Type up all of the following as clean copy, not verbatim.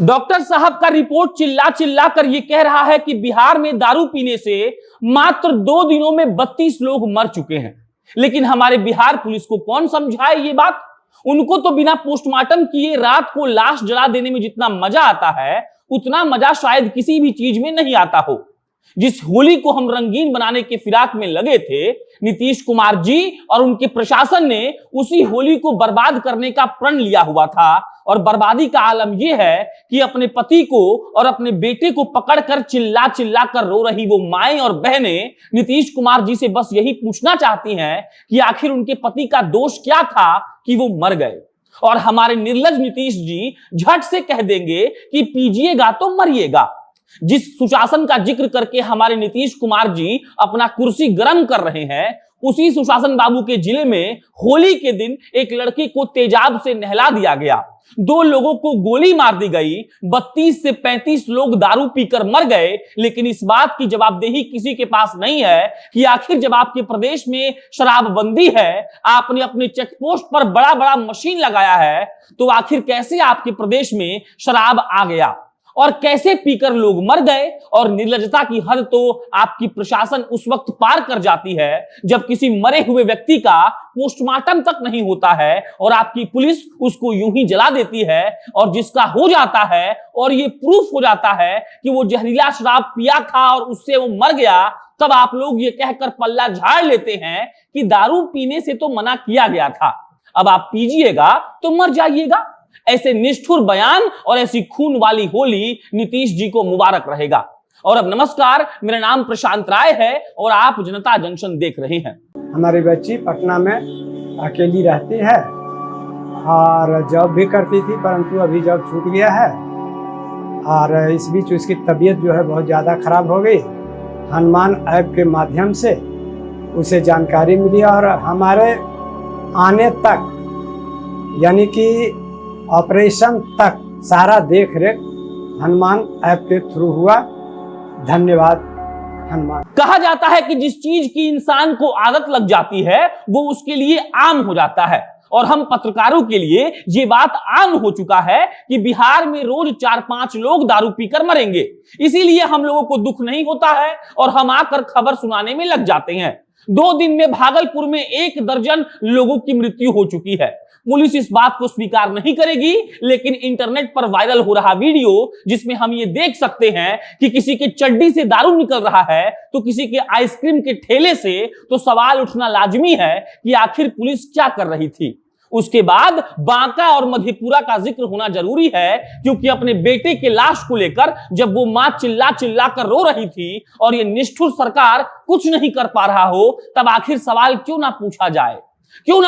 Doctor साहब का report चिल्ला चिल्ला कर यह कह रहा है कि बिहार में दारू पीने से मात्र 2 दिनों में 32 लोग मर चुके हैं। लेकिन हमारे बिहार पुलिस को कौन समझाए ये बात। उनको तो बिना पोस्टमार्टम किए रात को लाश जला देने में जितना मजा आता है उतना मजा शायद किसी भी चीज में नहीं आता हो। जिस होली को हम रंगीन बनाने के फिराक में लगे थे, नीतीश कुमार जी और उनके प्रशासन ने उसी होली को बर्बाद करने का प्रण लिया हुआ था। और बर्बादी का आलम यह है कि अपने पति को और अपने बेटे को पकड़कर चिल्ला चिल्ला कर रो रही वो माएं और बहनें नीतीश कुमार जी से बस यही पूछना चाहती हैं कि आखिर उनके पति का दोष क्या था कि वो मर गए। और हमारे निर्लज नीतीश जी झट से कह देंगे कि पीजिएगा तो मरिएगा। जिस सुशासन का जिक्र करके हमारे नीतीश कुमार जी अपना कुर्सी गर्म कर रहे हैं, उसी सुशासन बाबू के जिले में होली के दिन एक लड़की को तेजाब से नहला दिया गया, 2 लोगों को गोली मार दी गई, 32 से 35 लोग दारू पीकर मर गए। लेकिन इस बात की जवाबदेही किसी के पास नहीं है कि आखिर जब आपके प्रदेश में शराबबंदी है, आपने अपने चेक पोस्ट पर बड़ा बड़ा मशीन लगाया है, तो आखिर कैसे आपके प्रदेश में शराब आ गया और कैसे पीकर लोग मर गए। और निर्लजता की हद तो आपकी प्रशासन उस वक्त पार कर जाती है जब किसी मरे हुए व्यक्ति का पोस्टमार्टम तक नहीं होता है और आपकी पुलिस उसको यूं ही जला देती है। और जिसका हो जाता है और ये प्रूफ हो जाता है कि वो जहरीला शराब पिया था और उससे वो मर गया, तब आप लोग ये कहकर पल्ला झाड़ लेते हैं कि दारू पीने से तो मना किया गया था, अब आप पीजिएगा तो मर जाइएगा। ऐसे निष्ठुर बयान और ऐसी खून वाली होली नीतीश जी को मुबारक रहेगा। और अब नमस्कार, मेरा नाम प्रशांत राय है और आप जनता जंक्शन देख रहे हैं। हमारी बच्ची पटना में अकेली रहती है और जॉब भी करती थी, परंतु अभी जॉब छूट गया है। और इस बीच उसकी तबीयत जो है बहुत ज़्यादा खराब हो गई। हनुमान ऐप के माध्यम से उसे जानकारी मिली और हमारे आने तक यानी कि ऑपरेशन तक सारा देख रेख हनुमान ऐप के थ्रू हुआ। धन्यवाद हनुमान। कहा जाता है कि जिस चीज की इंसान को आदत लग जाती है वो उसके लिए आम हो जाता है। और हम पत्रकारों के लिए ये बात आम हो चुका है कि बिहार में रोज 4-5 लोग दारू पीकर मरेंगे। इसीलिए हम लोगों को दुख नहीं होता है और हम आकर खबर सुनाने में लग जाते हैं। 2 दिन में भागलपुर में 1 दर्जन लोगों की मृत्यु हो चुकी है। पुलिस इस बात को स्वीकार नहीं करेगी, लेकिन इंटरनेट पर वायरल हो रहा वीडियो जिसमें हम ये देख सकते हैं कि किसी के चड्डी से दारू निकल रहा है तो किसी के आइसक्रीम के ठेले से, तो सवाल उठना लाजमी है कि आखिर पुलिस क्या कर रही थी। उसके बाद बांका और मधेपुरा का जिक्र होना जरूरी है, क्योंकि अपने बेटे के लाश को लेकर जब वो मां चिल्ला चिल्ला कर रो रही थी और ये निष्ठुर सरकार कुछ नहीं कर पा रहा हो, तब आखिर सवाल क्यों ना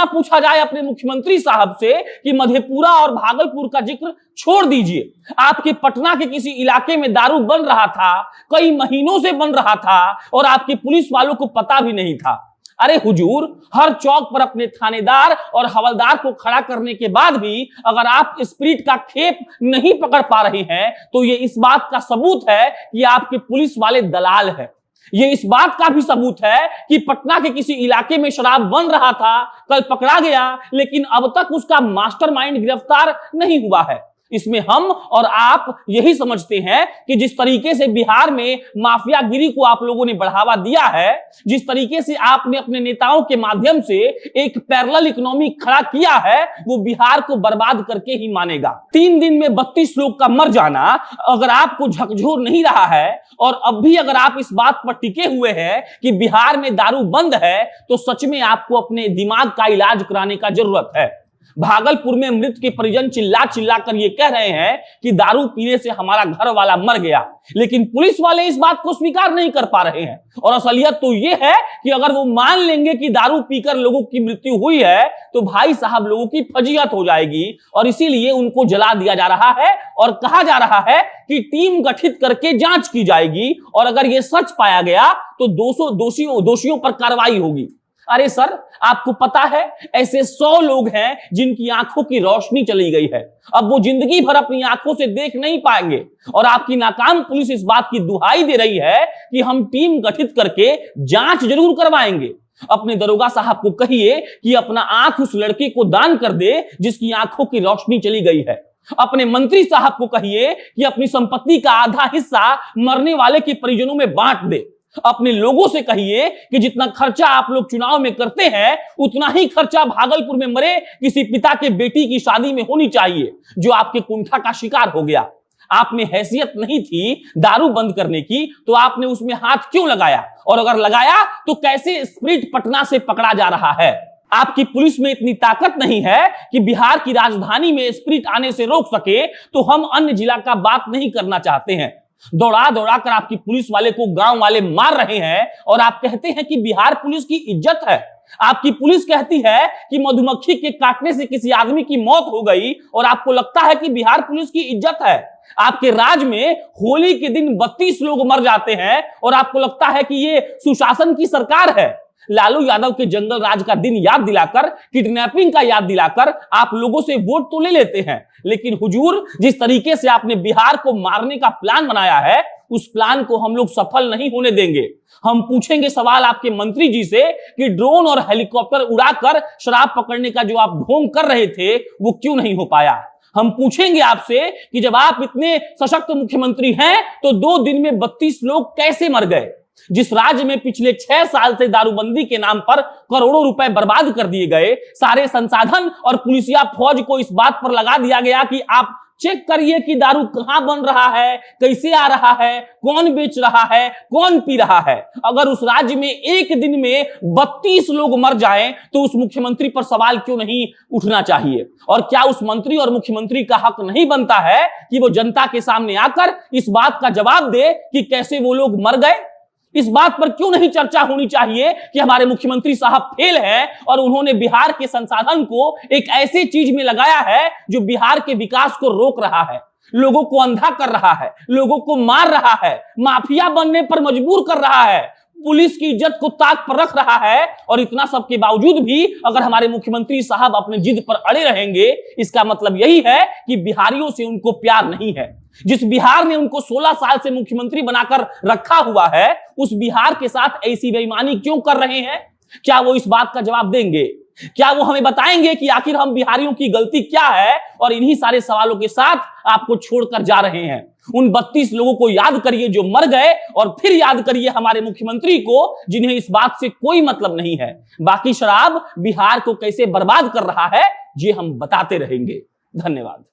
पूछा जाए अपने मुख्यमंत्री साहब से कि मधेपुरा और भागलपुर का जिक्र छोड़ दीजिए। आपके पटना के किसी इलाके में दारू बन रहा था, कई महीनों से बन रहा था और आपके पुलिस वालों को पता भी नहीं था। अरे हुजूर, हर चौक पर अपने थानेदार और हवलदार को खड़ा करने के बाद भी अगर आप स्प्रिट का खेप नहीं पकड़ पा रहे हैं तो ये इस बात का सबूत है कि आपके पुलिस वाले दलाल हैं। ये इस बात का भी सबूत है कि पटना के किसी इलाके में शराब बन रहा था, कल पकड़ा गया, लेकिन अब तक उसका मास्टरमाइंड गिरफ्तार नहीं हुआ है। इसमें हम और आप यही समझते हैं कि जिस तरीके से बिहार में माफियागिरी को आप लोगों ने बढ़ावा दिया है, जिस तरीके से आपने अपने नेताओं के माध्यम से एक पैरेलल इकोनॉमी खड़ा किया है, वो बिहार को बर्बाद करके ही मानेगा। 3 दिन में 32 लोग का मर जाना अगर आपको झकझोर नहीं रहा है और अब भी अगर आप इस बात पर टिके हुए हैं कि बिहार में दारू बंद है, तो सच में आपको अपने दिमाग का इलाज कराने का जरूरत है। भागलपुर में मृत के परिजन चिल्ला चिल्ला कर ये कह रहे हैं कि दारू पीने से हमारा घर वाला मर गया, लेकिन पुलिस वाले इस बात को स्वीकार नहीं कर पा रहे हैं। और असलियत तो ये है कि अगर वो मान लेंगे कि दारू पीकर लोगों की मृत्यु हुई है तो भाई साहब लोगों की फजीहत हो जाएगी। और इसीलिए उनको जला दिया जा रहा है और कहा जा रहा है कि टीम गठित करके जांच की जाएगी और अगर ये सच पाया गया तो 200 दोषियों पर कार्रवाई होगी। अरे सर, आपको पता है ऐसे 100 लोग हैं जिनकी आंखों की रोशनी चली गई है, अब वो जिंदगी भर अपनी आंखों से देख नहीं पाएंगे। और आपकी नाकाम पुलिस इस बात की दुहाई दे रही है कि हम टीम गठित करके जांच जरूर करवाएंगे। अपने दरोगा साहब को कहिए कि अपना आंख उस लड़की को दान कर दे जिसकी आंखों की रोशनी चली गई है। अपने मंत्री साहब को कहिए कि अपनी संपत्ति का आधा हिस्सा मरने वाले के परिजनों में बांट दे। अपने लोगों से कहिए कि जितना खर्चा आप लोग चुनाव में करते हैं उतना ही खर्चा भागलपुर में मरे किसी पिता के बेटी की शादी में होनी चाहिए जो आपके कुंठा का शिकार हो गया। आप में हैसियत नहीं थी दारू बंद करने की तो आपने उसमें हाथ क्यों लगाया, और अगर लगाया तो कैसे स्प्रिट पटना से पकड़ा जा रहा है। आपकी पुलिस में इतनी ताकत नहीं है कि बिहार की राजधानी में स्प्रिट आने से रोक सके, तो हम अन्य जिला का बात नहीं करना चाहते हैं। दौड़ा दौड़ा कर आपकी पुलिस वाले को गांव वाले मार रहे हैं और आप कहते हैं कि बिहार पुलिस की इज्जत है। आपकी पुलिस कहती है कि मधुमक्खी के काटने से किसी आदमी की मौत हो गई और आपको लगता है कि बिहार पुलिस की इज्जत है। आपके राज्य में होली के दिन 32 लोग मर जाते हैं और आपको लगता है कि ये सुशासन की सरकार है। लालू यादव के जंगल राज का दिन याद दिलाकर, किडनैपिंग का याद दिलाकर आप लोगों से वोट तो ले लेते हैं, लेकिन हुजूर जिस तरीके से आपने बिहार को मारने का प्लान बनाया है उस प्लान को हम लोग सफल नहीं होने देंगे। हम पूछेंगे सवाल आपके मंत्री जी से कि ड्रोन और हेलीकॉप्टर उड़ाकर शराब पकड़ने का जो आप ढोंग कर रहे थे वो क्यों नहीं हो पाया। हम पूछेंगे आपसे कि जब आप इतने सशक्त मुख्यमंत्री हैं तो 2 दिन में 32 लोग कैसे मर गए। जिस राज्य में पिछले 6 साल से दारूबंदी के नाम पर करोड़ों रुपए बर्बाद कर दिए गए, सारे संसाधन और पुलिसिया फौज को इस बात पर लगा दिया गया कि आप चेक करिए कि दारू कहां बन रहा है, कैसे आ रहा है, कौन बेच रहा है, कौन पी रहा है। अगर उस राज्य में एक दिन में 32 लोग मर जाएं तो उस मुख्यमंत्री पर सवाल क्यों नहीं उठना चाहिए। और क्या उस मंत्री और मुख्यमंत्री का हक नहीं बनता है कि वो जनता के सामने आकर इस बात का जवाब दे कि कैसे वो लोग मर गए। इस बात पर क्यों नहीं चर्चा होनी चाहिए कि हमारे मुख्यमंत्री साहब फेल हैं और उन्होंने बिहार के संसाधन को एक ऐसी चीज में लगाया है जो बिहार के विकास को रोक रहा है, लोगों को अंधा कर रहा है, लोगों को मार रहा है, माफिया बनने पर मजबूर कर रहा है, पुलिस की इज्जत को ताक पर रख रहा है। और इतना सब के बावजूद भी अगर हमारे मुख्यमंत्री साहब अपने जिद पर अड़े रहेंगे, इसका मतलब यही है कि बिहारियों से उनको प्यार नहीं है। जिस बिहार ने उनको 16 साल से मुख्यमंत्री बनाकर रखा हुआ है, उस बिहार के साथ ऐसी बेईमानी क्यों कर रहे हैं? क्या वो इस बात का जवाब देंगे? क्या वो हमें बताएंगे कि आखिर हम बिहारियों की गलती क्या है? और इन्हीं सारे सवालों के साथ आपको छोड़कर जा रहे हैं। उन 32 लोगों को याद करिए जो मर गए, और फिर याद करिए हमारे मुख्यमंत्री को जिन्हें इस बात से कोई मतलब नहीं है। बाकी शराब बिहार को कैसे बर्बाद कर रहा है ये हम बताते रहेंगे। धन्यवाद।